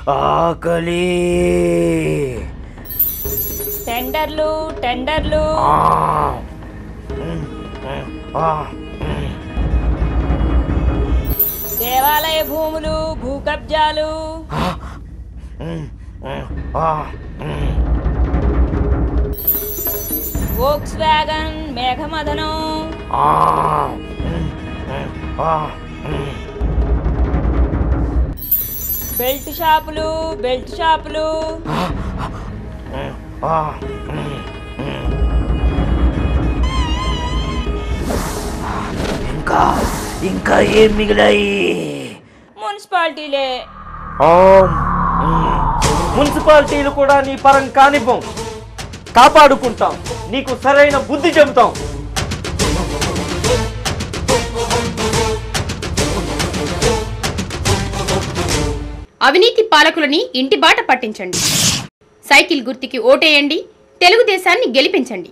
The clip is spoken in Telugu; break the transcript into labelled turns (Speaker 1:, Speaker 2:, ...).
Speaker 1: ఆకలి.
Speaker 2: టెండర్లు టెండర్లు. దేవాలయ భూములు, భూ కబ్జాలు. వోక్స్ వ్యాగన్ మేఘమదనం. బెల్ట్ షాపులు బెల్ట్ షాపులు.
Speaker 1: ఇంకా ఇంకా ఏం మిగిలాయి?
Speaker 2: మున్సిపాలిటీలే.
Speaker 3: మున్సిపాలిటీలు కూడా నీ పరం కానివ్వం, కాపాడుకుంటాం, నీకు సరైన బుద్ధి చెబుతాం.
Speaker 4: అవినీతి పాలకులని ఇంటి బాట పట్టించండి. సైకిల్ గుర్తుకి ఓటేయండి. తెలుగుదేశాన్ని గెలిపించండి.